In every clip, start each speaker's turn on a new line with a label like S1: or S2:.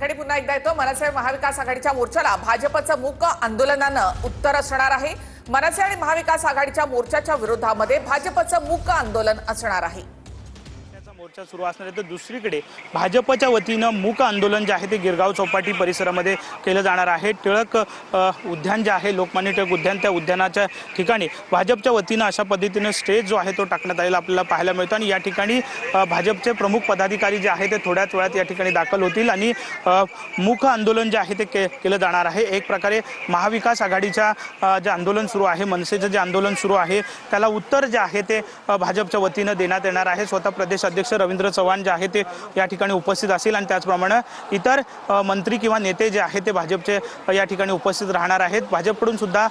S1: कडे पुन्हा एकदा येतो। मनसे महाविकास आघाडीच्या मोर्चाला भाजपचं मूक आंदोलनानं उत्तर असणार आहे। मनसे आणि महाविकास आघाडीच्या मोर्चाच्या विरोधामध्ये भाजपचं मूक आंदोलन असणार आहे।
S2: मोर्चा सुरू असणार आहे तर दुसरीकडे भाजपच्या वतीनं मूक आंदोलन जे आहे ते गिरगाव चौपाटी परिसरामध्ये केलं जाणार आहे। टिळक उद्यान जे आहे, लोकमान्य टिळक उद्यान, त्या उद्यानाच्या ठिकाणी भाजपच्या वतीनं अशा पद्धतीने स्टेज जो आहे तो टाकण्यात आलेला आपल्याला पाहायला मिळतो आणि या ठिकाणी भाजपचे प्रमुख पदाधिकारी जे आहे ते थोड्याच वेळात या ठिकाणी दाखल होतील आणि मूक आंदोलन जे आहे ते केलं जाणार आहे। एक प्रकारे महाविकास आघाडीच्या जे आंदोलन सुरू आहे, मनसेचं जे आंदोलन सुरू आहे त्याला उत्तर जे आहे ते भाजपच्या वतीनं देण्यात येणार आहे। स्वतः प्रदेश अध्यक्ष रवींद्र चव्हाण जे आहे ते या ठिकाणी उपस्थित असतील आणि त्याचप्रमाणे इतर मंत्री किंवा नेते जे आहेत ते भाजपचे या ठिकाणी उपस्थित राहणार आहेत। भाजपकडून सुद्धा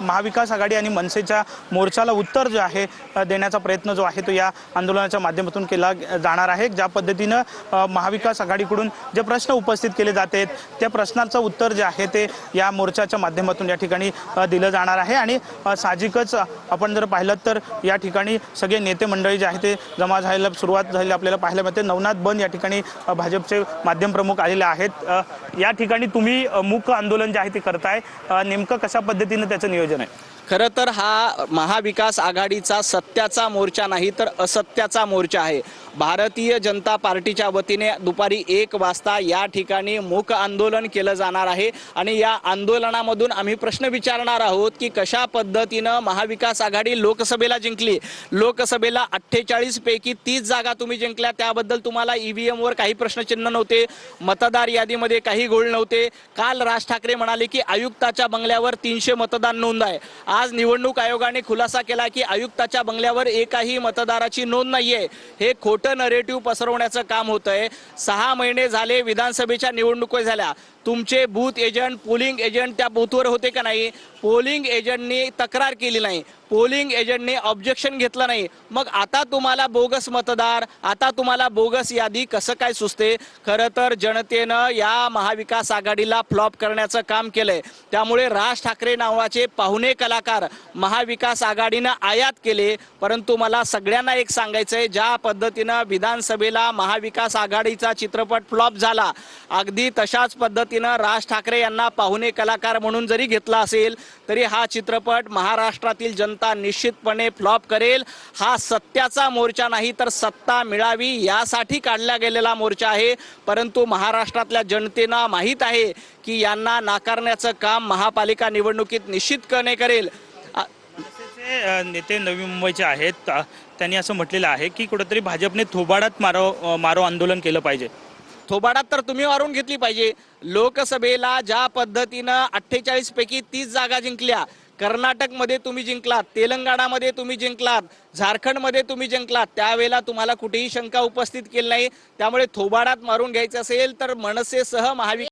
S2: महाविकास आघाडी आणि मनसेच्या मोर्चाला उत्तर जे आहे देण्याचा प्रयत्न जो आहे तो या आंदोलनाच्या माध्यमातून केला जाणार आहे। ज्या पद्धतीनं महाविकास आघाडीकडून जे प्रश्न उपस्थित केले जात आहेत त्या प्रश्नांचं उत्तर जे आहे ते या मोर्चाच्या माध्यमातून या ठिकाणी दिलं जाणार आहे आणि साहजिकच आपण जर पाहिलं तर या ठिकाणी सगळे नेते मंडळी जे आहे ते जमा झालेला सुरुवात झाली आपल्याला पाहायला मिळते। नवनाथ बन या ठिकाणी भाजपचे माध्यम प्रमुख आलेले आहेत। या ठिकाणी तुम्ही मूक आंदोलन जे आहे ते करताय, नेमकं कशा पद्धतीने त्याचं नियोजन आहे?
S3: खरं तर हा महाविकास आघाडीचा सत्याचा मोर्चा नाही तर असत्याचा मोर्चा आहे। भारतीय जनता पार्टीच्या वतीने दुपारी 1 वाजता या ठिकाणी मूक आंदोलन केलं जाणार आहे आणि या आंदोलनामधून आम्ही प्रश्न विचारणार आहोत की कशा पद्धतीनं महाविकास आघाडी लोकसभेला जिंकली। लोकसभेला 48 पैकी 30 जागा तुम्ही जिंकल्या, त्याबद्दल तुम्हाला EVM वर काही प्रश्नचिन्ह नव्हते, मतदार यादीमध्ये काही घोळ नव्हते। काल राज ठाकरे म्हणाले की आयुक्ताच्या बंगल्यावर 300 मतदान नोंद आहे। आज निवडणूक आयोगाने खुलासा केला की आयुक्ताच्या बंगल्यावर एकाही मतदाराची नोंद नाहीये। हे खोटं नरेटिव्ह पसरवण्याचं काम होतंय। 6 महिने झाले विधानसभेच्या निवडणुका झाल्या, तुमचे बूथ एजंट, पोलिंग एजंट त्या बूथवर होते का नाही? पोलिंग एजंटनी तक्रार केली नाही, पोलिंग एजंटने ऑब्जेक्शन घेतलं नाही, मग आता तुम्हाला बोगस मतदार, आता तुम्हाला बोगस यादी कसं काय सुचते? खरं तर जनतेनं या महाविकास आघाडीला फ्लॉप करण्याचं काम केलंय। त्यामुळे राज ठाकरे नावाचे पाहुणे कलाकार महाविकास आघाडीनं आयात केले। परंतु मला सगळ्यांना एक सांगायचंय, ज्या पद्धतीनं विधानसभेला महाविकास आघाडीचा चित्रपट फ्लॉप झाला, अगदी तशाच पद्धतीनं राज ठाकरे यांना पाहुणे कलाकार म्हणून जरी घेतला असेल तरी हा चित्रपट महाराष्ट्रातील जनता निश्चितपणे फ्लॉप करेल। हा सत्याचा मोर्चा नाही तर सत्ता मिळावी यासाठी काढला गेलेला मोर्चा आहे। परंतु महाराष्ट्रातल्या जनतेला माहीत आहे की यांना नाकारण्याचं काम महापालिका निवडणुकीत निश्चितपणे करेल।
S2: नेते नवी मुंबईचे आहेत, त्यांनी असं म्हटलेलं आहे की कुठेतरी भाजपने थोबाडात मारो आंदोलन केलं पाहिजे।
S3: थोबाडात तर तुम्ही वारून घेतली पाहिजे। लोकसभेला ज्या पद्धतीनं 48 पैकी 30 जागा जिंकल्या, कर्नाटकमध्ये तुम्ही जिंकलात, तेलंगणामध्ये तुम्ही जिंकलात, झारखंडमध्ये तुम्ही जिंकलात, त्यावेळेला तुम्हाला कुठेही शंका उपस्थित केली नाही। त्यामुळे थोबाडात मारून घ्यायचं असेल तर मनसेसह महाविकास